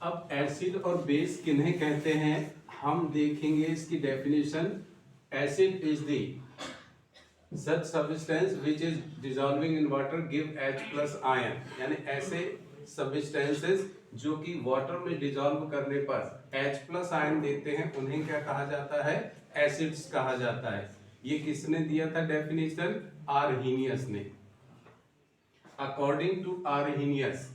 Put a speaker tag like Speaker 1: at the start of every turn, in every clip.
Speaker 1: अब एसिड और बेस किन्हें कहते हैं हम देखेंगे इसकी definition. Acid is the such substance which is dissolving in water give H+ ion, यानी ऐसे सब्सटेंसेस जो कि वाटर में डिसॉल्व करने पर H+ आयन देते हैं उन्हें क्या कहा जाता है, एसिड्स कहा जाता है। ये किसने दिया था डेफिनेशन, आर्हीनियस ने। अकॉर्डिंग टू आर्हीनियस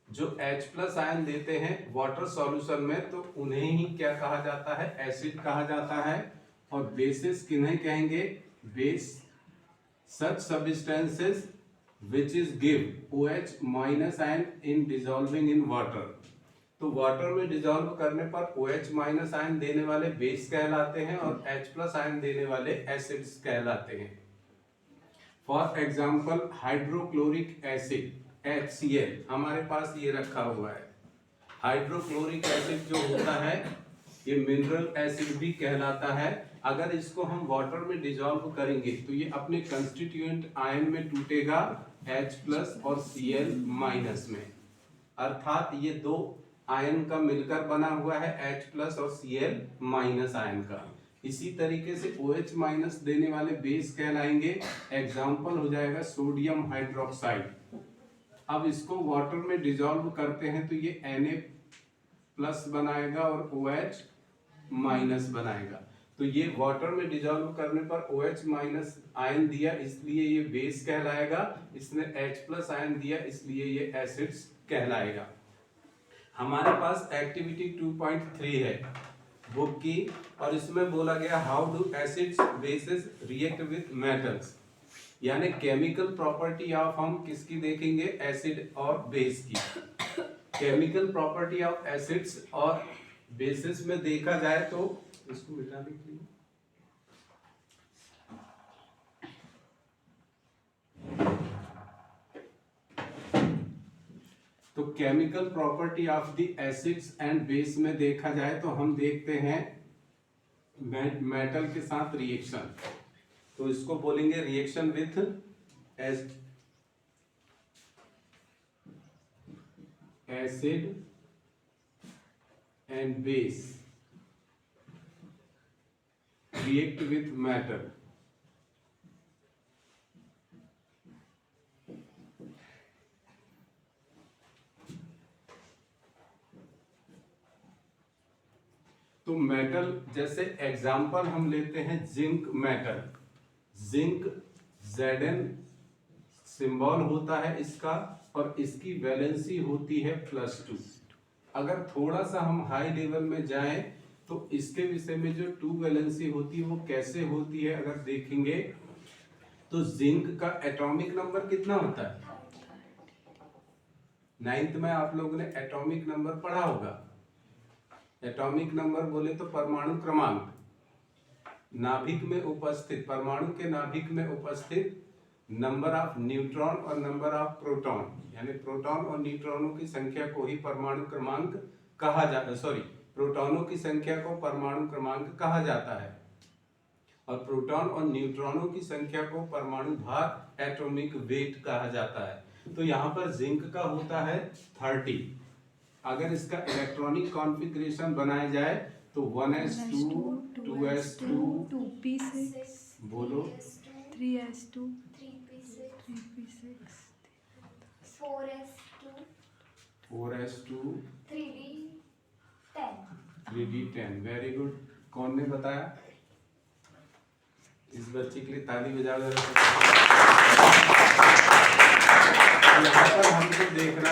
Speaker 1: जो H+ आयन देते हैं वाटर सॉल्यूशन में तो उन्हें ही क्या कहा जाता है, एसिड कहा जाता है। और बेसिस किन्हें कहेंगे, base such substances which is give OH- ion in dissolving in water। तो वाटर में डिसॉल्व करने पर OH- आयन देने वाले बेस कहलाते हैं और H+ आयन देने वाले एसिड्स कहलाते हैं। For example hydrochloric acid HCl हमारे पास ये रखा हुआ है। हाइड्रोक्लोरिक एसिड जो होता है ये मिनरल एसिड भी कहलाता है। अगर इसको हम वाटर में डिसॉल्व करेंगे तो ये अपने कंस्टिट्यूएंट आयन में टूटेगा H+ और Cl- में, अर्थात ये दो आयन का मिलकर बना हुआ है H+ और Cl- आयन का। इसी तरीके से OH- देने वाले बेस कहलाएंगे। एग्जाम्पल हो जाएगा सोडियम हाइड्रोक्साइड। अब इसको वाटर में डिसॉल्व करते हैं तो ये Na+ बनाएगा और OH- बनाएगा। तो ये वाटर में डिसॉल्व करने पर OH- आयन दिया इसलिए ये बेस कहलाएगा, इसने H+ आयन दिया इसलिए ये एसिड्स कहलाएगा। हमारे पास एक्टिविटी 2.3 है बुक की और इसमें बोला गया how do acids bases react with metals, यानी केमिकल प्रॉपर्टी ऑफ हम किसकी देखेंगे, एसिड और बेस की। केमिकल प्रॉपर्टी ऑफ एसिड्स और बेसिस में देखा जाए तो इसको मिटा दीजिए। तो chemical property of the acids and base में देखा जाए तो हम देखते हैं मेटल के साथ रिएक्शन, तो इसको बोलेंगे reaction with acid and base react with metal. तो मेटल जैसे एग्जांपल हम लेते हैं zinc metal. Zinc Zn symbol होता है इसका और इसकी वैलेंसी होती है +2। अगर थोड़ा सा हम हाई लेवल में जाएं तो इसके विषय में जो 2 वैलेंसी होती है वो कैसे होती है अगर देखेंगे तो जिंक का एटॉमिक नंबर कितना होता है, 9th में आप लोगों ने एटॉमिक नंबर पढ़ा होगा। एटॉमिक नंबर बोले तो परमाणु क्रमांक, नाभिक में उपस्थित परमाणु के नाभिक में उपस्थित नंबर ऑफ न्यूट्रॉन और नंबर ऑफ प्रोटॉन, यानी प्रोटॉन और न्यूट्रॉनों की संख्या को ही परमाणु क्रमांक कहा जाता है। सॉरी, प्रोटॉनों की संख्या को परमाणु क्रमांक कहा जाता है और प्रोटॉन और न्यूट्रॉनों की संख्या को परमाणु भार एटॉमिक वेट कहा जाता है। तो यहाँ पर जिंक का होता है 30। अगर इसका इलेक्ट्रॉनिक कॉन्फ़िगरेशन बनाया जाए तो 1s2 2s2
Speaker 2: 2p6
Speaker 1: बोलो
Speaker 2: 3s2
Speaker 3: 3p6
Speaker 2: 3p6
Speaker 3: 4s2
Speaker 1: 4s2
Speaker 3: 3d10
Speaker 1: 3d10। Very good. कौन ने बताया, इस बच्चे के लिए ताली बजा दो। यहाँ पर हमको देखना,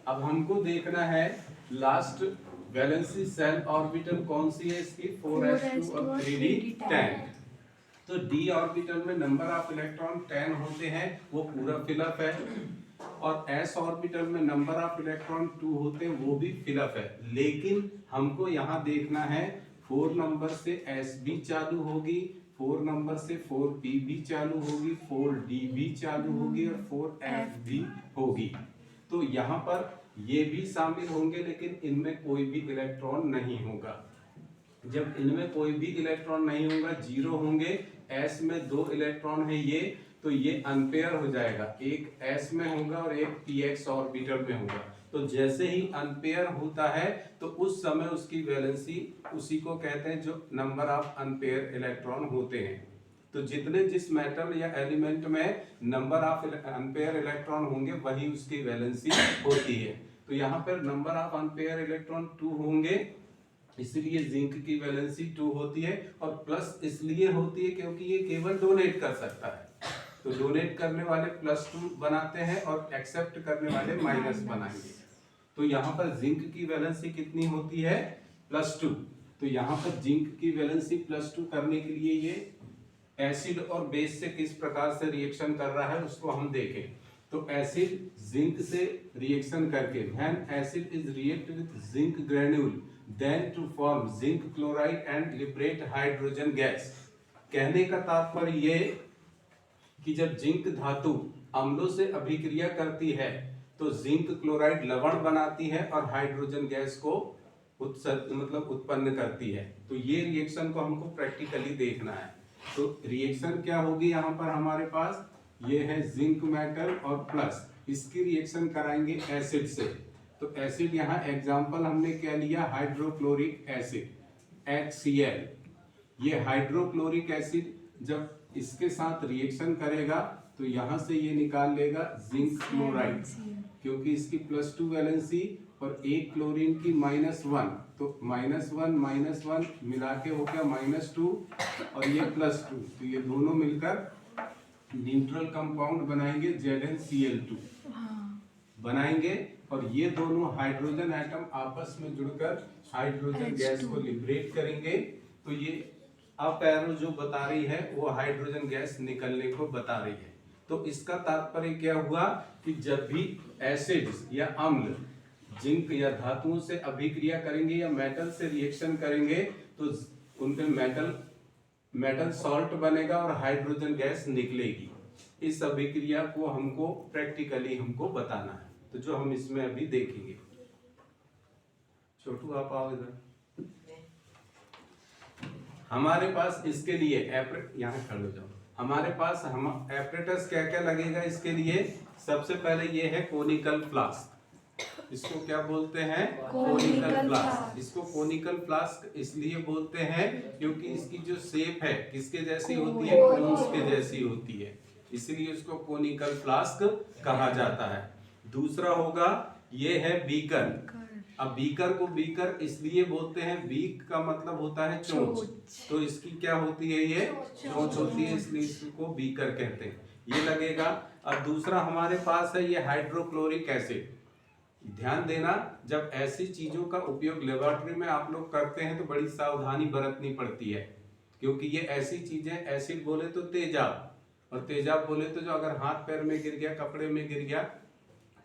Speaker 1: अब हमको देखना है लास्ट वैलेंसी सेल ऑर्बिटल कौन सी है इसकी, 4s2 और 3d10। तो d ऑर्बिटल में नंबर ऑफ इलेक्ट्रॉन 10 होते हैं, वो पूरा फिलअप है, और s ऑर्बिटल में नंबर ऑफ इलेक्ट्रॉन 2 होते हैं, वो भी फिलअप है। लेकिन हमको यहाँ देखना है 4 नंबर से s भी चालू होगी, 4 नंबर से 4p भी चालू होगी, 4d भी चालू होगी और 4f भी होगी। तो यहाँ पर ये भी शामिल होंगे लेकिन इनमें कोई भी इलेक्ट्रॉन नहीं होगा। जब इनमें कोई भी इलेक्ट्रॉन नहीं होगा, 0 होंगे, s में 2 इलेक्ट्रॉन है ये, तो ये अनपेयर हो जाएगा, एक s में होगा और एक px ऑर्बिटल में होगा। तो जैसे ही अनपेयर होता है तो उस समय उसकी वैलेंसी, उसी को कहते हैं जो नंबर ऑफ अनपेयर इलेक्ट्रॉन होते हैं। तो जितने जिस मेटल या एलिमेंट में नंबर ऑफ अनपेयर इलेक्ट्रॉन होंगे वही उसकी वैलेंसी होती है। तो यहाँ पर नंबर ऑफ अनपेयर इलेक्ट्रॉन 2 होंगे, इसलिए जिंक की वैलेंसी 2 होती है। और प्लस इसलिए होती है क्योंकि ये केवल डोनेट कर सकता है, तो डोनेट करने वाले +2 बनाते हैं और एक्सेप्ट करने वाले माइनस बनाएंगे। तो यहाँ पर जिंक की वैलेंसी कितनी होती है? +2। तो यहाँ पर जिंक की वैलेंसी +2 करने के लिए ये एसिड और बेस से किस प्रकार से रिएक्शन कर रहा है उसको हम देखें। तो एसिड जिंक से रिएक्शन करके, when acid is react with zinc granule then to form zinc chloride and liberate hydrogen gas. कहने का तात्पर्य ये कि जब जिंक धातु अम्लों से अभिक्रिया करती है तो जिंक क्लोराइड लवण बनाती है और हाइड्रोजन गैस को उत्पन्न करती है। तो ये रिएक्शन को हमको प्रैक्टिकली देखना है। तो रिएक्शन क्या होगी यहाँ पर हमारे पास, ये है जिंक मेटल और प्लस, इसकी रिएक्शन कराएंगे एसिड से। तो एसिड यहाँ एग्जांपल हमने क्या लिया, हाइड्रोक्लोरिक एसिड HCl। ये हाइड्रोक्लोरिक एसिड जब इसके साथ रिएक्शन करेगा तो यहाँ से ये निकाल लेगा जिंक क्लोराइड, क्योंकि इसकी +2 वैलेंसी और एक क्लोरीन की -1, तो -1 मिला के हो गया -2 और ये +2, तो ये दोनों मिलकर न्यूट्रल कंपाउंड बनाएंगे ZnCl2 बनाएंगे। और ये दोनों हाइड्रोजन एटम आपस में जुड़कर हाइड्रोजन गैस को लिबरेट करेंगे। तो ये अप एरो जो बता रही है वो हाइड्रोजन गैस निकलने को बता रही है। तो इसका तात्पर्य क्या हुआ कि जब भी एसिड या अम्ल जिंक या धातुओं से अभिक्रिया करेंगे या मेटल से रिएक्शन करेंगे तो उनके मेटल सॉल्ट बनेगा और हाइड्रोजन गैस निकलेगी। इस अभिक्रिया को हमको प्रैक्टिकली हमको बताना है, तो जो हम इसमें अभी देखेंगे। छोटू आप आओ इधर। हमारे पास इसके लिए यहाँ खड़े हो जाओ। हमारे पास हम एपरेटस क्या क्या लगेगा इसके लिए। सबसे पहले ये है कोनिकल फ्लास्क, इसको क्या बोलते हैं, कोनिकल फ्लास्क। इसको कोनिकल फ्लास्क इसलिए बोलते हैं क्योंकि इसकी जो शेप है किसके जैसी होती है, कोन्स के जैसी होती है, इसलिए इसको कोनिकल फ्लास्क कहा जाता है। दूसरा होगा ये है बीकर। अब बीकर को बीकर इसलिए बोलते हैं, बीक का मतलब होता है चोंच, तो इसकी क्या होती है, ये चोंच होती है, इसलिए इसको बीकर कहते हैं, ये लगेगा। अब दूसरा हमारे पास है ये हाइड्रोक्लोरिक एसिड। ध्यान देना, जब ऐसी चीजों का उपयोग लेबोरेटरी में आप लोग करते हैं तो बड़ी सावधानी बरतनी पड़ती है, क्योंकि ये ऐसी चीजें, एसिड बोले तो तेजाब, और तेजाब बोले तो जो अगर हाथ पैर में गिर गया, कपड़े में गिर गया,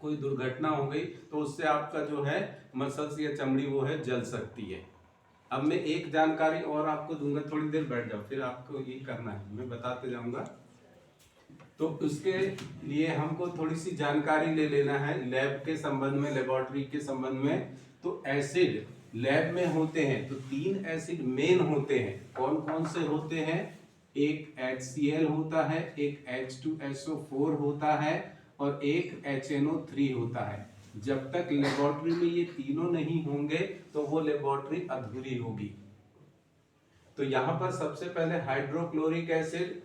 Speaker 1: कोई दुर्घटना हो गई तो उससे आपका जो है मसल्स या चमड़ी वो है जल सकती है। अब मैं एक जानकारी और आपको दूंगा, थोड़ी देर बैठ जाओ, फिर आपको ये करना है, मैं बताते जाऊंगा। तो उसके लिए हमको थोड़ी सी जानकारी ले लेना है लैब के संबंध में, लेबोरेटरी के संबंध में। तो एसिड लैब में होते हैं तो 3 एसिड मेन होते हैं। कौन कौन से होते हैं, एक HCl होता है, एक H2SO4 होता है और एक HNO3 होता है। जब तक लेबोरेटरी में ये तीनों नहीं होंगे तो वो लेबोरेटरी अधूरी होगी। तो यहाँ पर सबसे पहले हाइड्रोक्लोरिक एसिड,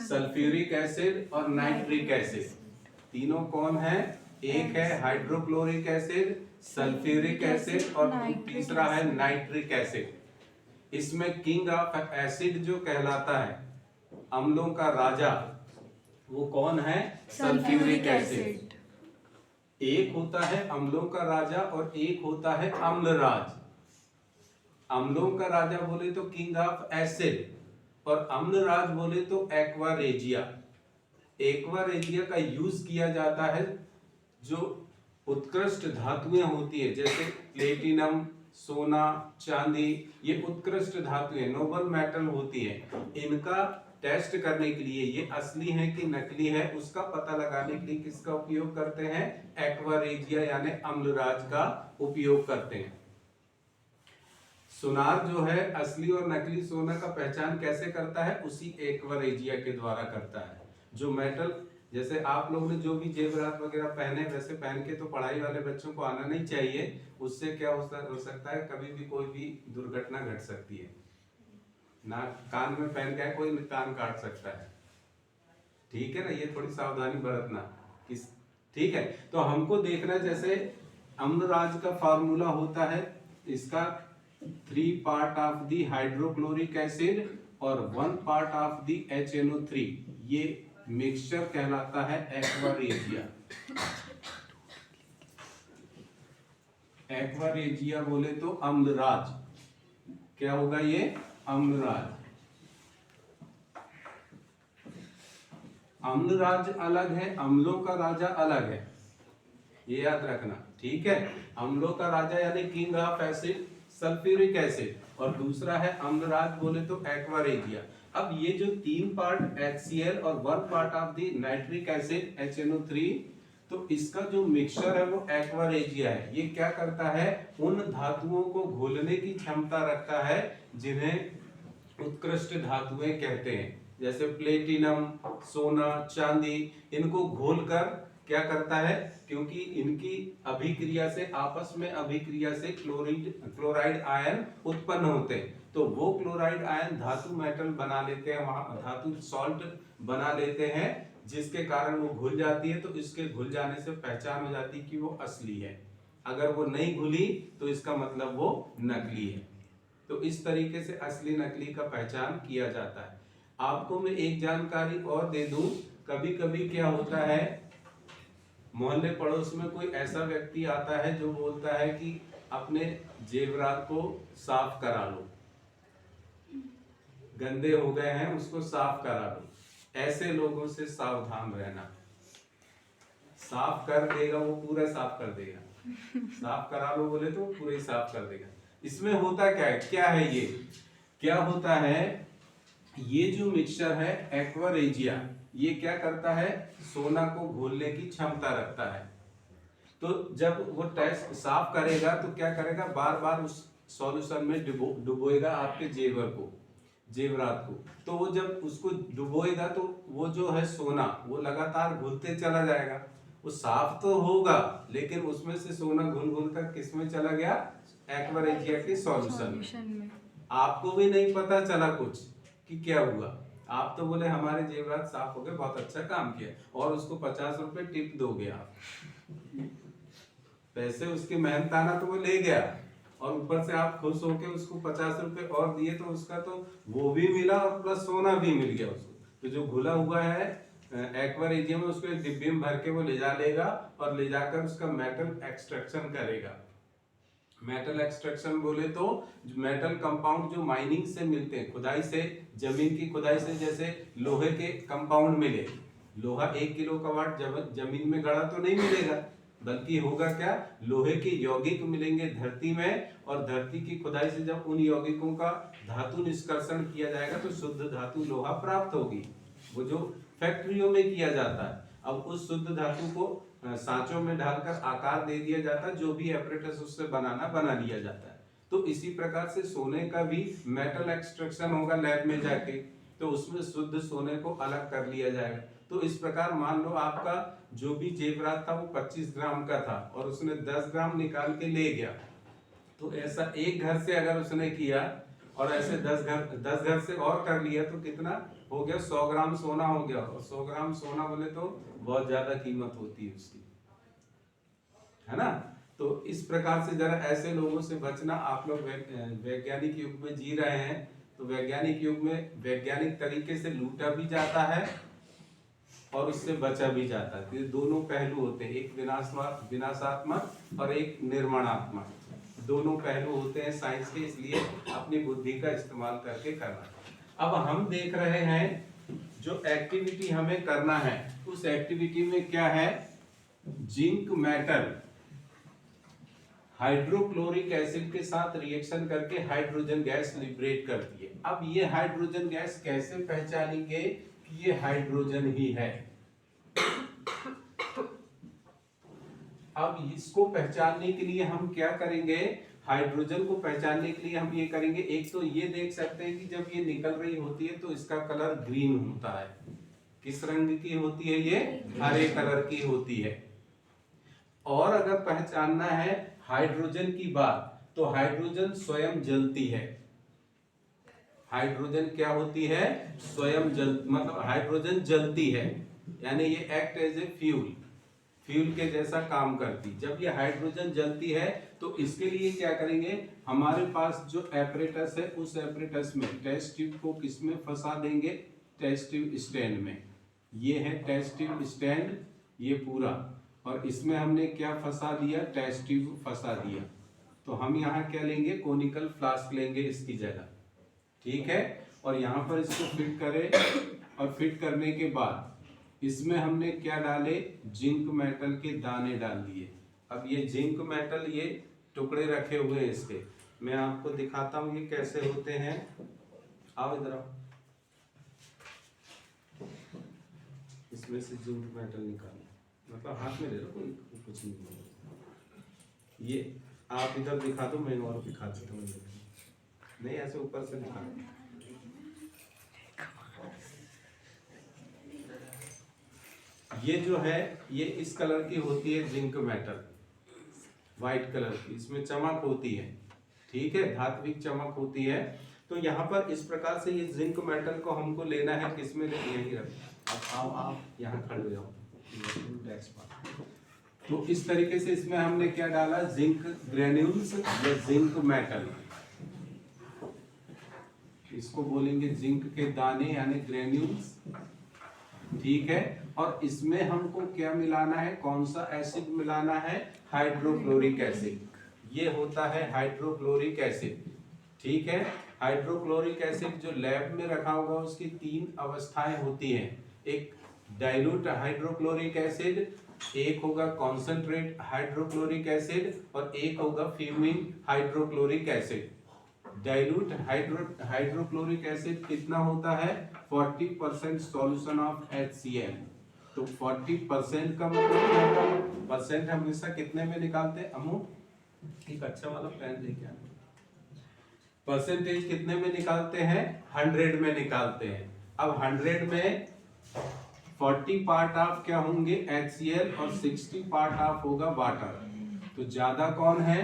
Speaker 1: सल्फ्यूरिक एसिड और नाइट्रिक एसिड, तीनों कौन है, एक है हाइड्रोक्लोरिक एसिड, सल्फ्यूरिक एसिड और तीसरा है नाइट्रिक एसिड। इसमें किंग ऑफ एसिड जो कहलाता है, अम्लों का राजा, वो कौन है, सल्फ्यूरिक एसिड। एक होता है अम्लों का राजा और एक होता है अम्लराज। अम्लों का राजा बोले तो किंग ऑफ एसिड और अम्लराज बोले तो एक्वारेजिया। एक्वारेजिया का यूज किया जाता है जो उत्कृष्ट धातुएं होती है, जैसे प्लेटिनम, सोना, चांदी, ये उत्कृष्ट धातुएं, नोबल मेटल होती है। इनका टेस्ट करने के लिए, ये असली है कि नकली है उसका पता लगाने के लिए किसका उपयोग करते हैं, एक्वारेजिया यानी अम्लराज का उपयोग करते हैं। सोनार जो है असली और नकली सोना का पहचान कैसे करता है, उसी एक्वारेजिया के द्वारा करता है। जो मेटल, जैसे आप लोग ने जो भी जेवरात वगैरह पहने वैसे पहन के तो पढ़ाई वाले बच्चों को आना नहीं चाहिए, उससे क्या हो सकता है कभी भी कोई भी दुर्घटना घट सकती है। नाक कान में पहन के कोई कान काट सकता है, ठीक है ना, ये थोड़ी सावधानी बरतना किस, ठीक है। तो हमको देखना, जैसे अम्लराज का फार्मूला होता है इसका 3 part of the hydrochloric acid और 1 पार्ट ऑफ द HNO3, ये मिक्सचर कहलाता है एक्वा रेजिया। एक्वा रेजिया बोले तो अम्लराज, क्या होगा ये, अम्लराज। अम्लराज अलग है, अम्लों का राजा अलग है, ये याद रखना, ठीक है। अम्लों का राजा यानी king of acid sulphuric acid, और दूसरा है अम्लराज बोले तो एक्वा रेजिया। अब ये जो 3 पार्ट HCl और 1 part of the nitric acid HNO3, तो इसका जो मिक्सचर है वो एक्वा रेजिया है। ये क्या करता है, उन धातुओं को घोलने की क्षमता रखता है जिन्हें उत्कृष्ट धातुएं कहते हैं, जैसे प्लेटिनम, सोना, चांदी, इनको घोलकर क्या करता है, क्योंकि इनकी अभिक्रिया से, आपस में अभिक्रिया से क्लोराइड आयन उत्पन्न होते हैं, तो वो क्लोराइड आयन धातु मेटल बना लेते हैं, वहां धातु सॉल्ट बना लेते हैं, जिसके कारण वो घुल जाती है। तो इसके घुल जाने से पहचान हो जाती है कि वो असली है, अगर वो नहीं घुली तो इसका मतलब वो नकली है। तो इस तरीके से असली नकली का पहचान किया जाता है। आपको मैं एक जानकारी और दे दूं, कभी कभी क्या होता है, मोहल्ले पड़ोस में कोई ऐसा व्यक्ति आता है जो बोलता है कि अपने जेवरात को साफ करा लो, गंदे हो गए हैं उसको साफ करा लो। ऐसे लोगों से सावधान रहना, साफ कर देगा वो, पूरा साफ कर देगा, साफ करा लो बोले तो पूरा ही साफ कर देगा। इसमें होता क्या है, क्या है ये, क्या होता है, ये जो मिक्सचर है एक्वा रेजिया, ये क्या करता है, सोना को घोलने की क्षमता रखता है। तो जब वो टेस्ट साफ करेगा तो क्या करेगा, बार बार उस सॉल्यूशन में डुबोएगा आपके जेवर को, जेवरात को। तो वो जब उसको डुबोएगा तो वो जो है सोना वो लगातार घुलते चला जाएगा, वो साफ तो होगा लेकिन उसमें से सोना घुल घुल कर किस में चला गया, एक्वा रेजिया के सॉल्यूशन में। आपको भी नहीं पता चला कुछ कि क्या हुआ, आप तो बोले हमारे जेवरात साफ हो गए, बहुत अच्छा काम किया, और उसको 50 रुपए टिप दोगे आप। पैसे उसके मेहनताना तो वो ले गया, और ऊपर से आप खुश होके उसको 50 रुपए और दिए, तो उसका तो वो भी मिला और प्लस सोना भी मिल गया उसको। तो जो घुला हुआ है एक्वा रेजिया में, उसको एक डिब्बे में भर के वो ले जा लेगा और ले जाकर उसका मेटल एक्सट्रैक्शन करेगा। मेटल एक्सट्रैक्शन बोले तो मेटल कंपाउंड जो माइनिंग से मिलते हैं, खुदाई से, जमीन की खुदाई से, जैसे लोहे के कंपाउंड मिले, लोहा 1 किलो का वाट जमीन में गड़ा तो नहीं मिलेगा, बल्कि होगा क्या, लोहे के यौगिक मिलेंगे धरती में, और धरती की खुदाई से जब उन यौगिकों का धातु निष्कर्षण किया जाएगा तो शुद्ध धातु लोहा प्राप्त होगी, वो जो फैक्ट्रियों में किया जाता है। अब उस शुद्ध धातु को सांचों में डालकर आकार दे दिया जाता है, जो भी एपरेटस उससे बना लिया जाता है। तो इसी प्रकार से सोने का भी मेटल एक्सट्रैक्शन होगा लैब में जाके, तो उसमें शुद्ध सोने को अलग कर लिया जाएगा। तो इस प्रकार मान लो आपका जो भी जेवरात था वो 25 ग्राम का था और उसने 10 ग्राम निकाल के ले गया, तो ऐसा एक घर से अगर उसने किया और ऐसे 10 घर से और कर लिया तो कितना हो गया, 100 ग्राम सोना हो गया। और 100 ग्राम सोना बोले तो बहुत ज्यादा कीमत होती है उसकी, है ना। तो इस प्रकार से जरा ऐसे लोगों से बचना। आप लोग वैज्ञानिक युग में जी रहे हैं, तो वैज्ञानिक युग में वैज्ञानिक तरीके से लूटा भी जाता है और उससे बचा भी जाता है। ये दोनों पहलू होते हैं, एक विनाशात्मक और एक निर्माणात्मक, दोनों पहलू होते हैं साइंस के, इसलिए अपनी बुद्धि का इस्तेमाल करके करना। अब हम देख रहे हैं जो एक्टिविटी हमें करना है, उस एक्टिविटी में क्या है, जिंक मेटल हाइड्रोक्लोरिक एसिड के साथ रिएक्शन करके हाइड्रोजन गैस लिबरेट करती है। अब ये हाइड्रोजन गैस कैसे पहचानेंगे कि ये हाइड्रोजन ही है। अब इसको पहचानने के लिए हम क्या करेंगे, हाइड्रोजन को पहचानने के लिए हम ये करेंगे, एक तो ये देख सकते हैं कि जब ये निकल रही होती है तो इसका कलर ग्रीन होता है, किस रंग की होती है? ये हरे कलर की होती है। और अगर पहचानना है हाइड्रोजन की बात, तो हाइड्रोजन स्वयं जलती है। हाइड्रोजन क्या होती है? स्वयं जल, मतलब हाइड्रोजन जलती है, यानी ये act as a fuel, fuel के जैसा काम करती। जब ये हाइड्रोजन जलती है तो इसके लिए क्या करेंगे, हमारे पास जो एपरेटस है उस एपरेटस में टेस्ट ट्यूब को किसमें फंसा देंगे? टेस्ट ट्यूब स्टैंड में। ये है टेस्ट ट्यूब स्टैंड, ये पूरा, और इसमें हमने क्या फंसा दिया? टेस्ट ट्यूब फंसा दिया। तो हम यहाँ क्या लेंगे? कोनिकल फ्लास्क लेंगे इसकी जगह, ठीक है। और यहाँ पर इसको फिट करें, और फिट करने के बाद इसमें हमने क्या डाले? जिंक मेटल के दाने डाल दिए। अब ये जिंक मेटल, ये टुकड़े रखे हुए हैं इसके, मैं आपको दिखाता हूँ ये कैसे होते हैं। आओ इधर आओ, इसमें से जिंक मेटल निकालो, मतलब हाथ में ले लो, कोई कुछ नहीं है। ये आप इधर दिखा दो, मैं और दिखा देता हूँ। नहीं, ऐसे ऊपर से दिखा दो। ये जो है ये इस कलर की होती है जिंक मेटल, व्हाइट कलर की, इसमें चमक होती है, ठीक है, धात्विक चमक होती है। तो यहाँ पर इस प्रकार से ये जिंक मेटल को हमको लेना है, किसमें यही रख। आओ आप यहाँ खड़े हो जाओ। तो इस तरीके से इसमें हमने क्या डाला? जिंक ग्रेन्यूल्स या जिंक मेटल, इसको बोलेंगे जिंक के दाने यानी ग्रेन्यूल्स, ठीक है। और इसमें हमको क्या मिलाना है? कौन सा एसिड मिलाना है? Hydrochloric acid. ये होता है हाइड्रोक्लोरिक एसिड, ठीक है। हाइड्रोक्लोरिक एसिड जो लैब में रखा होगा उसकी 3 अवस्थाएं होती हैं। एक डाइल्यूट हाइड्रोक्लोरिक एसिड, एक होगा कॉन्सेंट्रेट हाइड्रोक्लोरिक एसिड, और एक होगा fuming hydrochloric acid. Dilute hydrochloric acid कितना होता है? 40% सॉल्यूशन ऑफ HCl। तो 40% का मतलब क्या होगा? परसेंट हमेशा कितने में निकालते हैं? अमू एक अच्छा वाला पेन लेके आना। परसेंटेज कितने में निकालते हैं? 100 में निकालते हैं। अब 100 में 40 पार्ट ऑफ क्या होंगे? HCl, और 60 पार्ट ऑफ होगा वाटर। तो ज्यादा कौन है?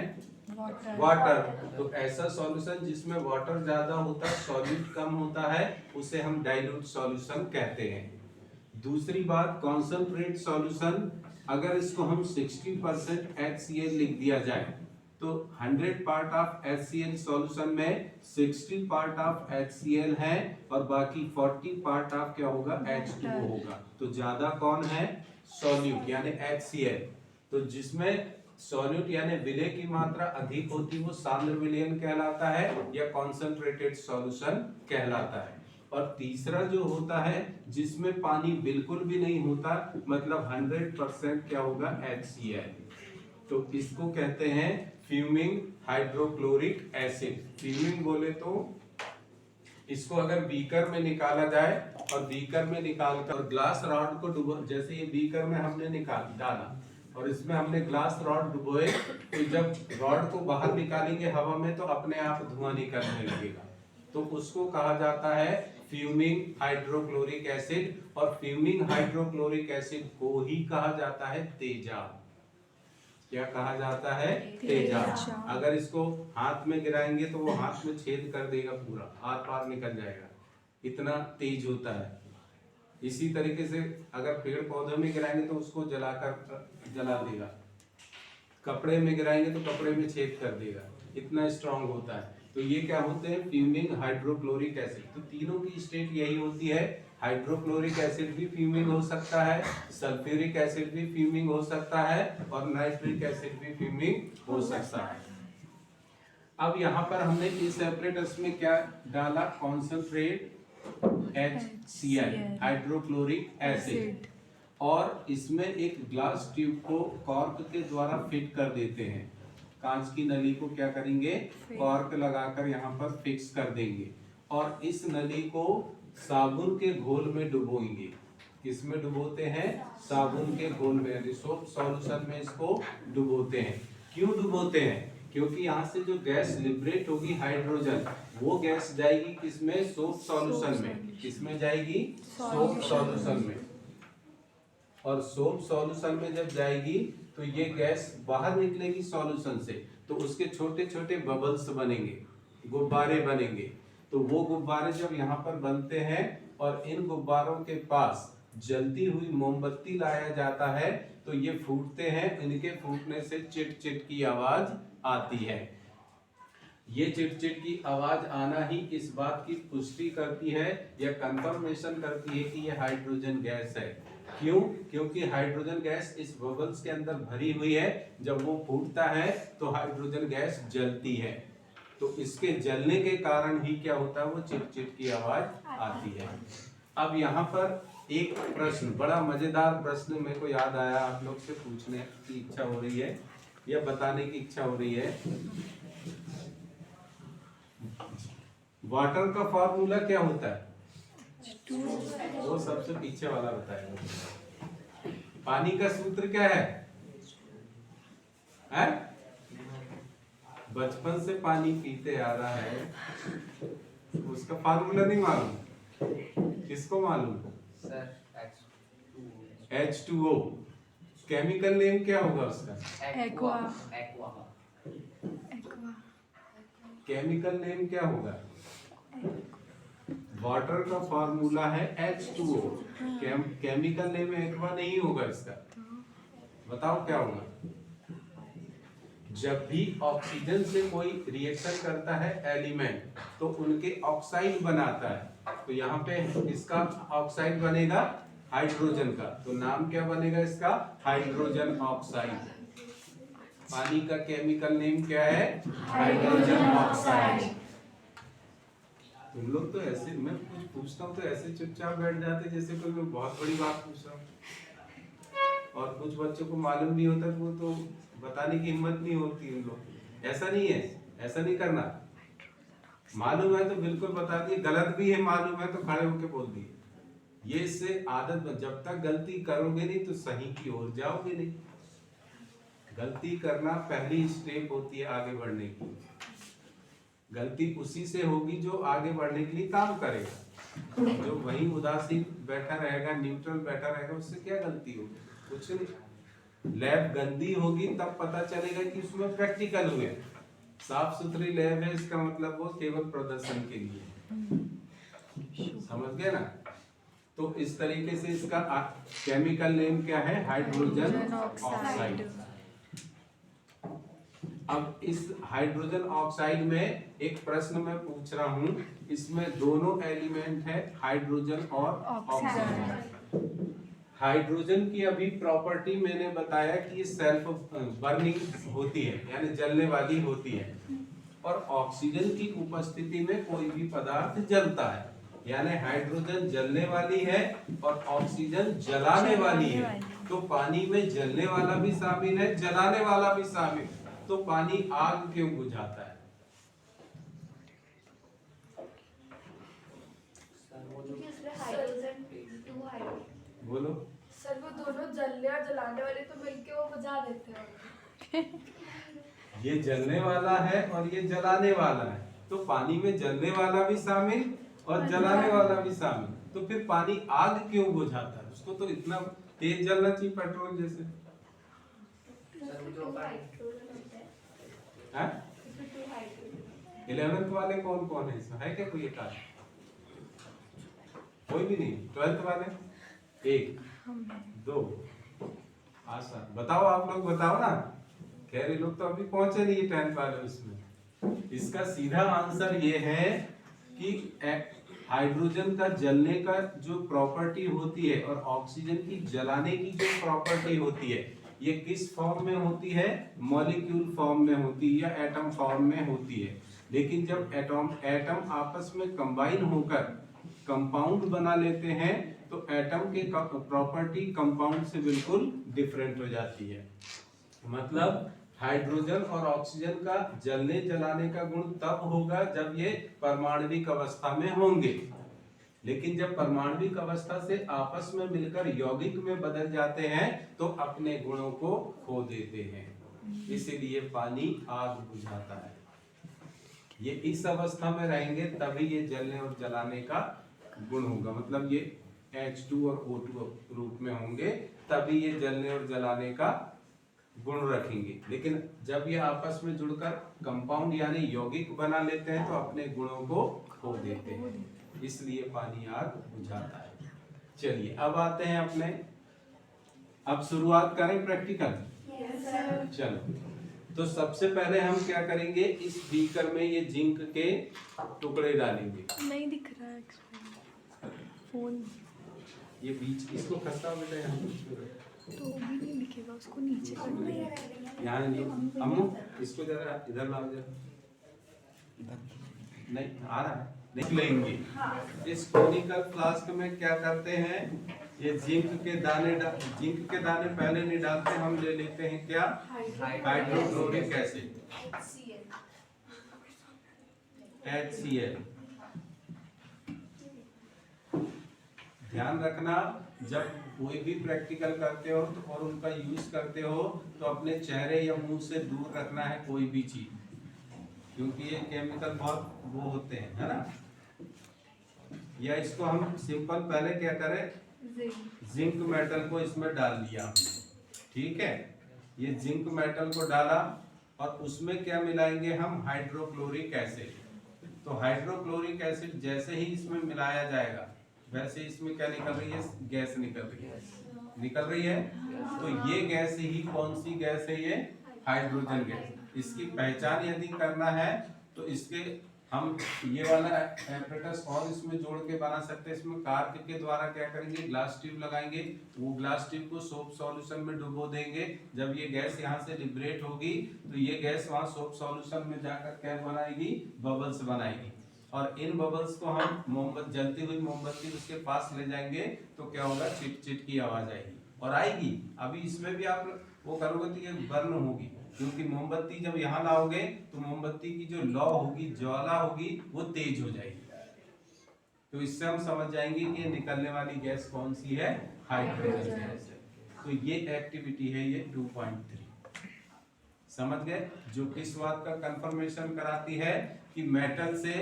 Speaker 1: वाटर। तो ऐसा सॉल्यूशन जिसमें वाटर ज्यादा होता है, सॉल्यूट कम होता है, उसे हम डाइल्यूट सॉल्यूशन कहते हैं। दूसरी बात, कॉन्सेंट्रेट सॉल्यूशन, अगर इसको हम 60% HCl लिख दिया जाए तो 100 पार्ट ऑफ HCl सॉल्यूशन में 60 पार्ट ऑफ HCl है, और बाकी 40 पार्ट ऑफ क्या होगा? H2O होगा। तो ज्यादा कौन है? सॉल्यूट यानी HCl। तो जिसमें सॉल्यूट यानी विलय की मात्रा अधिक होती वो सांद्र विलयन कहलाता है या कॉन्सेंट्रेटेड सॉल्यूशन कहलाता है। और तीसरा जो होता है जिसमें पानी बिल्कुल भी नहीं होता, मतलब 100% क्या होगा? HCl। तो इसको कहते हैं फ्यूमिंग हाइड्रोक्लोरिक एसिड। फ्यूमिंग बोले तो इसको अगर बीकर में निकाला जाए, और बीकर में निकालकर ग्लास रॉड को डुबो, जैसे ये बीकर में हमने डाला और इसमें हमने ग्लास रॉड डुबोए, तो जब रॉड को बाहर निकालेंगे हवा में तो अपने आप धुआं निकलने लगेगा, तो उसको कहा जाता है फ्यूमिंग हाइड्रोक्लोरिक एसिड। और फ्यूमिंग हाइड्रोक्लोरिक एसिड को ही कहा जाता है तेजाब। क्या कहा जाता है? तेजाब। अगर इसको हाथ में गिराएंगे तो वो हाथ में छेद कर देगा, पूरा हाथ पार निकल जाएगा, इतना तेज होता है। इसी तरीके से अगर पेड़ पौधों में गिराएंगे तो उसको जला देगा, कपड़े में गिराएंगे तो कपड़े में छेद कर देगा, इतना स्ट्रांग होता है। तो ये क्या होते हैं? Fuming hydrochloric acid. तो तीनों की स्टेट यही होती है। हाइड्रोक्लोरिक एसिड भी फ्यूमिंग हो सकता है, सल्फ्यूरिक एसिड भी फ्यूमिंग हो सकता है, और नाइट्रिक एसिड भी फ्यूमिंग हो सकता है। अब यहाँ पर हमने इस एपरेटस में क्या डाला? कॉन्सेंट्रेट HCl हाइड्रोक्लोरिक एसिड, और इसमें एक ग्लास ट्यूब को कॉर्क के द्वारा फिट कर देते हैं। कांच की नली को क्या करेंगे? कॉर्क लगाकर यहाँ पर फिक्स कर देंगे, और इस नली को साबुन के घोल में डुबोएंगे। किसमें डुबोते हैं? साबुन के घोल में, यानी सोप सॉल्यूशन में इसको डुबोते हैं। क्यों डुबोते हैं? क्योंकि यहाँ से जो गैस लिबरेट होगी हाइड्रोजन, वो गैस जाएगी किसमें? सोप सॉल्यूशन में। किसमें जाएगी? सोप सॉल्यूशन में। और सोप सॉल्यूशन में जब जाएगी तो ये गैस बाहर निकलेगी सॉल्यूशन से, तो उसके छोटे छोटे बबल्स बनेंगे, गुब्बारे बनेंगे। तो वो गुब्बारे जब यहाँ पर बनते हैं और इन गुब्बारों के पास जलती हुई मोमबत्ती लाया जाता है तो ये फूटते हैं। इनके फूटने से चिट चिट की आवाज आती है। ये चिट चिट की आवाज आना ही इस बात की पुष्टि करती है या कंफर्मेशन करती है कि ये हाइड्रोजन गैस है। क्यों? क्योंकि हाइड्रोजन गैस इस बबल्स के अंदर भरी हुई है। जब वो फूटता है तो हाइड्रोजन गैस जलती है, तो इसके जलने के कारण ही क्या होता है? वो चिट चिट की आवाज आती है। अब यहाँ पर एक प्रश्न, बड़ा मजेदार प्रश्न मेरे को याद आया, आप लोग से पूछने की इच्छा हो रही है या बताने की इच्छा हो रही है। वाटर का फॉर्मूला क्या होता है? वो सबसे पीछे वाला बताएगा। पानी का सूत्र क्या है? बचपन से पानी पीते आ रहा है, उसका फार्मूला नहीं मालूम? किसको मालूम?
Speaker 4: Sir
Speaker 1: H2O। केमिकल नेम क्या होगा उसका?
Speaker 2: Aqua.
Speaker 4: Aqua.
Speaker 2: Aqua.
Speaker 1: Chemical name क्या होगा? वाटर का फॉर्मूला है H2O। केमिकल नेम एक्वा नहीं होगा इसका। बताओ क्या होगा? जब भी ऑक्सीजन से कोई रिएक्शन करता है एलिमेंट, तो उनके ऑक्साइड बनाता है। तो यहाँ पे इसका ऑक्साइड बनेगा हाइड्रोजन का, तो नाम क्या बनेगा इसका? Hydrogen oxide. पानी का केमिकल नेम क्या है? Hydrogen oxide. तुम लोग तो ऐसे, मैं कुछ पूछता हूँ तो ऐसे चुपचाप बैठ जाते जैसे कोई मैं बहुत बड़ी बात पूछ रहा हूँ। और कुछ बच्चों को मालूम नहीं होता, वो तो बताने की हिम्मत नहीं होती उन लोग। ऐसा नहीं है, ऐसा नहीं करना। मालूम है तो बिल्कुल बता दिए, गलत भी है मालूम है तो खड़े होके बोल दिए। ये इससे आदत, जब तक गलती करोगे नहीं तो सही की ओर जाओगे नहीं। गलती करना पहली स्टेप होती है आगे बढ़ने की। गलती उसी से होगी जो आगे बढ़ने के लिए काम करेगा। जो वहीं उदासीन बैठा रहेगा, न्यूट्रल बैठा रहेगा, उससे क्या गलती होगी? कुछ नहीं। लैब गंदी होगी तब पता चलेगा कि उसमें प्रैक्टिकल हुए। साफ सुथरी लैब है इसका मतलब वो केवल प्रदर्शन के लिए। समझ गए ना? तो इस तरीके से इसका केमिकल नेम क्या है? Hydrogen oxide. अब इस हाइड्रोजन ऑक्साइड में एक प्रश्न मैं पूछ रहा हूं, इसमें दोनों एलिमेंट है, हाइड्रोजन और ऑक्सीजन। हाइड्रोजन की अभी प्रॉपर्टी मैंने बताया कि ये सेल्फ बर्निंग होती है, यानी जलने वाली होती है। और ऑक्सीजन की उपस्थिति में कोई भी पदार्थ जलता है, यानी हाइड्रोजन जलने वाली है और ऑक्सीजन जलाने वाली है। तो पानी में जलने वाला भी शामिल है, जलाने वाला भी शामिल। तो पानी आग क्यों बुझाता है?
Speaker 3: क्योंकि इसमें हाइड्रोजन 2 हाइड्रोजन।
Speaker 1: बोलो।
Speaker 5: सर वो दोनों जलने और जलाने वाले तो मिलके वो बुझा देते हैं।
Speaker 1: ये जलने वाला है और ये जलाने वाला है, तो पानी में जलने वाला भी शामिल और जलाने वाला भी शामिल। तो फिर पानी आग क्यों बुझाता है? उसको तो इतना तेज जलना चाहिए पेट्रोल जैसे।
Speaker 4: सर वो जो
Speaker 1: 11th वाले कौन कौन है इसमें? है क्या कोई एक आदमी? कोई भी नहीं। 12th वाले 1 2 आशा, बताओ आप लोग बताओ ना। कह रहे लोग तो अभी पहुंचे नहीं 10th वाले उसमें। इसका सीधा आंसर ये है कि हाइड्रोजन का जलने का जो प्रॉपर्टी होती है और ऑक्सीजन की जलाने की जो प्रॉपर्टी होती है, ये किस फॉर्म में होती है? मॉलिक्यूल फॉर्म में होती है या एटम फॉर्म में होती है। लेकिन जब एटम आपस में कंबाइन होकर कंपाउंड बना लेते हैं तो एटम के प्रॉपर्टी कंपाउंड से बिल्कुल डिफरेंट हो जाती है। मतलब हाइड्रोजन और ऑक्सीजन का जलने जलाने का गुण तब होगा जब ये परमाणविक अवस्था में होंगे। लेकिन जब परमाणविक अवस्था से आपस में मिलकर यौगिक में बदल जाते हैं तो अपने गुणों को खो देते हैं। इसीलिए पानी आग बुझाता है। ये इस अवस्था में रहेंगे तभी ये जलने और जलाने का गुण होगा, मतलब ये H2 और O2 रूप में होंगे तभी ये जलने और जलाने का गुण रखेंगे। लेकिन जब ये आपस में जुड़कर कंपाउंड यानी यौगिक बना लेते हैं तो अपने गुणों को खो देते हैं, इसलिए पानी आग बुझाता है। चलिए अब आते हैं अपने, अब शुरुआत करें प्रैक्टिकल। चलो, तो सबसे पहले हम क्या करेंगे, इस बीकर में ये जिंक के टुकड़े डालेंगे।
Speaker 2: नहीं दिख रहा है एक्सपेरिमेंट फोन,
Speaker 1: ये बीच इसको खसका बेटा यहाँ
Speaker 2: तो भी नहीं दिखेगा, उसको नीचे करना है।
Speaker 1: यहाँ नहीं, अम्मू इसको जरा इधर लाओ जरा, नहीं आ रहा है, देख लेंगे। इस कोनिकल फ्लास्क में क्या करते हैं, ये जिंक के दाने पहले नहीं डालते, हम ले लेते हैं क्या, हाइड्रोक्लोरिक एसिड HCl। ध्यान रखना जब कोई भी प्रैक्टिकल करते हो तो और उनका यूज करते हो तो अपने चेहरे या मुंह से दूर रखना है कोई भी चीज, क्योंकि ये केमिकल बहुत वो होते हैं, है ना। या इसको हम सिंपल पहले क्या करें, जिंक मेटल को इसमें डाल दिया, ठीक है। ये जिंक मेटल को डाला और उसमें क्या मिलाएंगे हम, हाइड्रोक्लोरिक एसिड। तो हाइड्रोक्लोरिक एसिड जैसे ही इसमें मिलाया जाएगा वैसे इसमें क्या निकल रही है, गैस निकल रही है। तो ये गैस ही कौन सी गैस है, ये हाइड्रोजन गैस। इसकी पहचान यदि करना है तो इसके हम ये वाला एपरेटस और इसमें जोड़ के बना सकते हैं। इसमें कार्क के द्वारा क्या करेंगे, ग्लास ट्यूब लगाएंगे, वो ग्लास ट्यूब को सोप सॉल्यूशन में डुबो देंगे। जब ये गैस यहाँ से लिबरेट होगी तो ये गैस वहाँ सोप सॉल्यूशन में जाकर क्या बनाएगी, बबल्स बनाएगी। और इन बबल्स को हम मोमबत्ती, जलती हुई मोमबत्ती उसके पास ले जाएंगे तो क्या होगा, चिट चिट की आवाज आएगी और आएगी। अभी इसमें भी आप वो करोगे तो ये बर्न होगी, क्योंकि मोमबत्ती जब यहाँ लाओगे तो मोमबत्ती की जो लौ होगी, ज्वाला होगी, वो तेज हो जाएगी। तो इससे हम समझ जाएंगे कि ये निकलने वाली गैस कौन सी है, हाइड्रोजन गैस है। तो ये एक्टिविटी है, ये 2.3 समझ गए, जो किस बात का कंफर्मेशन कराती है कि मेटल से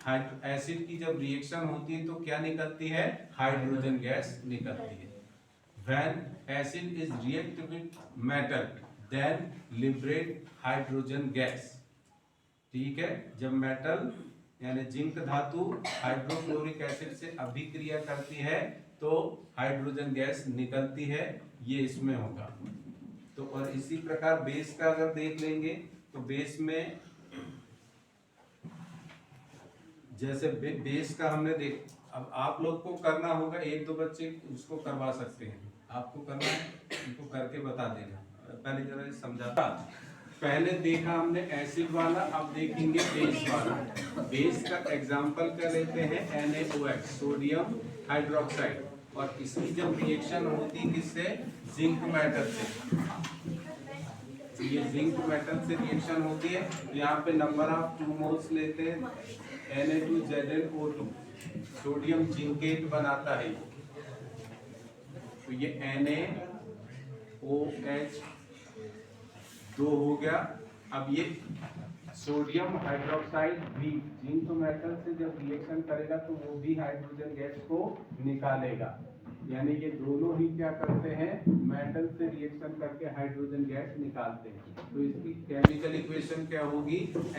Speaker 1: एसिड की जब रिएक्शन होती है तो क्या निकलती है, हाइड्रोजन गैस निकलती है। When acid is react with metal, then liberate hydrogen gas। ठीक है, जब मेटल यानी जिंक धातु हाइड्रोक्लोरिक एसिड से अभिक्रिया करती है तो हाइड्रोजन गैस निकलती है, ये इसमें होगा। तो और इसी प्रकार बेस का अगर देख लेंगे तो बेस में जैसे बेस का हमने देख, अब आप लोग को करना होगा, एक दो बच्चे उसको करवा सकते हैं, आपको करना है उनको करके बता देना। पहले जरा समझाता, पहले देखा हमने एसिड वाला, अब देखेंगे बेस वाला। बेस का एग्जांपल क्या लेते हैं, NaOH सोडियम हाइड्रोक्साइड, और इसकी जब रिएक्शन होती है किससे, जिंक मेटल से, तो ये जिंक मेटल से रिएक्शन होती है। तो यहाँ पे नंबर ऑफ 2 मोल्स लेते हैं, Na2ZnO2 सोडियम जिंकेट बनाता है। तो ये NaOH 2 हो गया। अब ये सोडियम हाइड्रोक्साइड भी जिंक मेटल से जब रिएक्शन करेगा तो वो भी हाइड्रोजन गैस को निकालेगा, यानी ये दोनों ही क्या करते हैं, मेटल से रिएक्शन करके हाइड्रोजन गैस निकालते हैं। तो इसकी केमिकल इक्वेशन क्या होगी,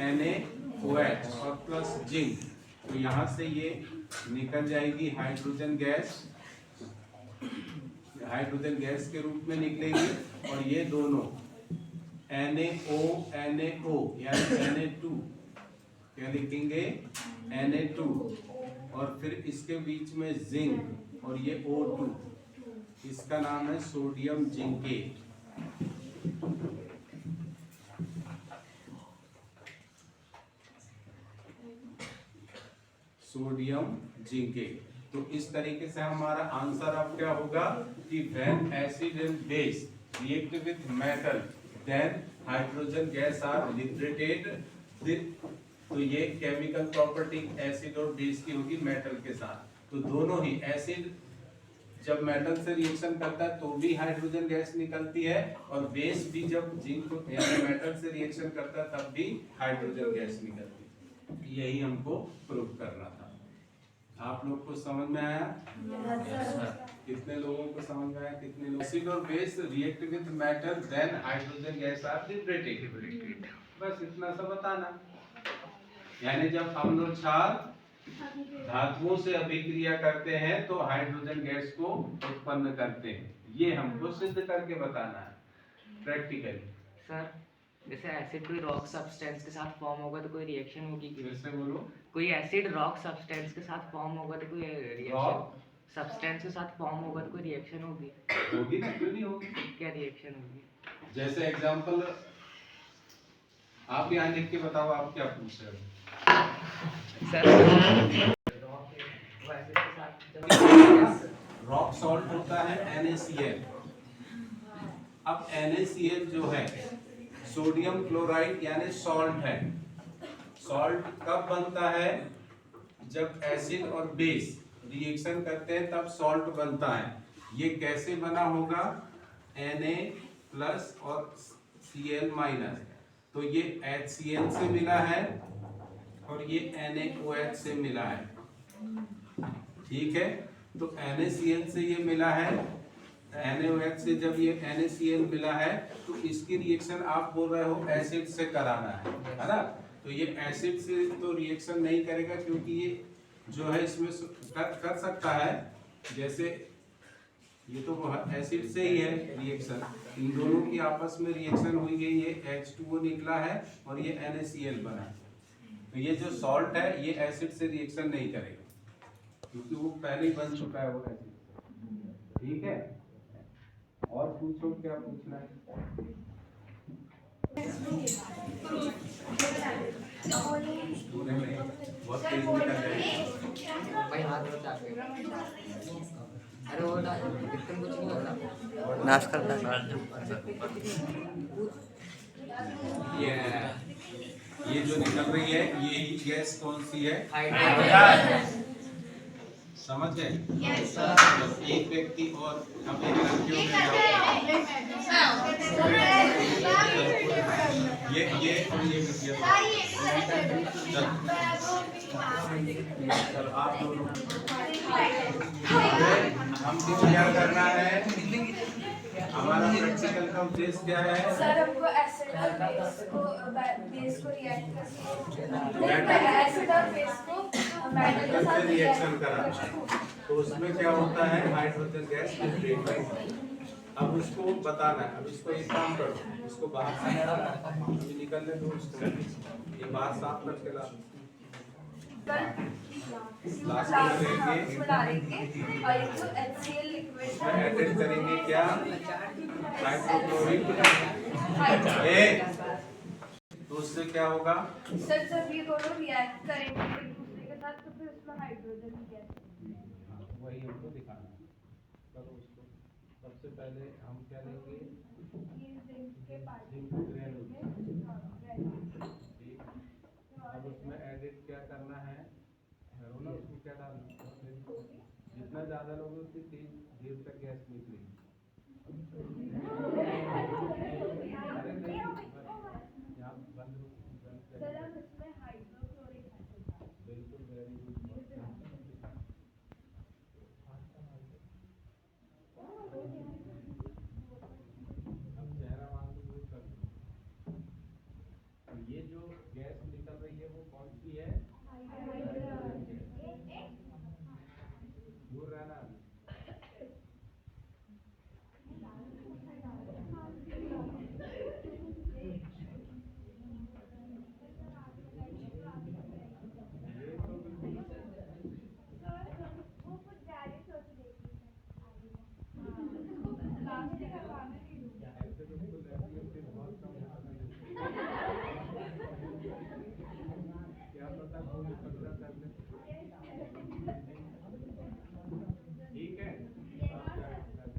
Speaker 1: NaOH और प्लस जिंक, तो यहाँ से ये निकल जाएगी हाइड्रोजन गैस, हाइड्रोजन गैस के रूप में निकलेगी। और ये दोनों NaO यानी Na2 क्या लिखेंगे, Na2, और फिर इसके बीच में जिंक और ये O2, इसका नाम है सोडियम जिंकेट। Sodium zincate. तो इस तरीके से हमारा आंसर अब क्या होगा कि when acid and base react with metal then hydrogen gas are liberated। तो ये केमिकल प्रॉपर्टी एसिड और बेस की होगी मेटल के साथ। तो दोनों ही एसिड जब मेटल से रिएक्शन करता है तो भी हाइड्रोजन गैस निकलती है, और बेस भी जब जिंक यानी मेटल से रिएक्शन करता है तब भी हाइड्रोजन गैस निकलती है। यही हमको प्रूव करना था। आप लोग को समझ में आया? कितने लोगों को समझ में आया? कितने लोग? एसिड और base react with matter then hydrogen gas are liberated. बस इतना सा बताना। यानी जब अम्ल और क्षार धातुओं से अभिक्रिया करते हैं तो हाइड्रोजन गैस को उत्पन्न करते हैं। ये हमको सिद्ध करके बताना है प्रैक्टिकली।
Speaker 4: सर जैसे एसिड कोई रॉक सब्सटेंस के साथ फॉर्म होगा तो कोई रिएक्शन होगी?
Speaker 1: फिर से बोलो।
Speaker 4: कोई एसिड रॉक सब्सटेंस के साथ फॉर्म होगा तो कोई रिएक्शन, सब्सटेंस के साथ फॉर्म होगा तो कोई रिएक्शन होगी?
Speaker 1: होगी ना, क्यों नहीं होगी?
Speaker 4: क्या रिएक्शन होगी?
Speaker 1: जैसे एग्जांपल आप यहाँ लिख के बताओ, आप क्या पूछ रहे हो?
Speaker 4: सर
Speaker 1: रॉक सॉल्ट होता है NaCl। अब NaCl जो है सोडियम क्लोराइड यानी सॉल्ट है। सॉल्ट कब बनता है? जब एसिड और बेस रिएक्शन करते हैं तब सॉल्ट बनता है। ये कैसे बना होगा? Na+ और Cl-। तो ये HCl से मिला है और ये NaOH से मिला है। ठीक है, तो NaCl से ये मिला है, NaOH से जब ये NaCl मिला है तो इसकी रिएक्शन आप बोल रहे हो एसिड से कराना है ना? तो ये एसिड से तो रिएक्शन नहीं करेगा, क्योंकि ये जो है इसमें कर सकता है। जैसे ये तो एसिड से ही है रिएक्शन, इन दोनों की आपस में रिएक्शन हुई है, ये H2O निकला है और ये NaCl बना। तो ये जो सॉल्ट है ये एसिड से रिएक्शन नहीं करेगा, क्योंकि वो पहले ही बन चुका है वो एसिड। ठीक है, और पूछो क्या पूछना है? बहुत तेज निकल जाएगा।
Speaker 4: भाई हाथ बचा के। अरे वो एकदम कुछ नहीं होता।
Speaker 6: नाश करता है।
Speaker 1: ये जो निकल रही है ये गैस कौन सी है?
Speaker 4: हाइड्रोजन।
Speaker 1: समझ गए? एक व्यक्ति और अब एक लड़कियों में ये और ये चलो आप दोनों हमको क्या करना है? हमारा प्रैक्टिकल का उद्देश्य क्या है?
Speaker 5: सर हमको एसिड और बेस को रिएक्ट करना, एसिड और बेस को मेटल के साथ
Speaker 1: रिएक्शन कराना। तो उसमें क्या होता है? हाइड्रोजन गैस लिबरेट होता है। अब उसको बताना है। अब इसको एक काम करो, इसको बाहर से निकलने दो, उसको ये बाहर साफ करके ला। लास्ट में लेंगे
Speaker 5: और ये जो HCl लिक्विड है
Speaker 1: ऐड करेंगे क्या? हाइड्रोक्लोरिक। तो उससे क्या होगा?
Speaker 5: सर जब ये दोनों रिएक्ट करेंगे एक दूसरे के साथ तो फिर उसमें हाइड्रोजन गैस।
Speaker 1: वही हमको दिखाना है। चलो उसको सबसे पहले हम क्या लेंगे?
Speaker 5: ये जिंक के
Speaker 1: जिंक ग्रेनुल। ठीक, अब उसमें एडिट क्या करना है? ना उसको क्या डालना? जितना ज़्यादा लोगे उतनी तेज देर तक गैस निकलेगी। अरे नहीं, यहाँ बंद
Speaker 5: सर हम इसमें हाइड्रोक्लोरिक एसिड डालें।
Speaker 1: बिल्कुल, वेरी गुड। अब चेहरा वहाँ से दूर कर दो। ये जो गैस निकल रही है वो कौन सी है? दूर रहना। क्या पता कोई पकड़ा कर ले।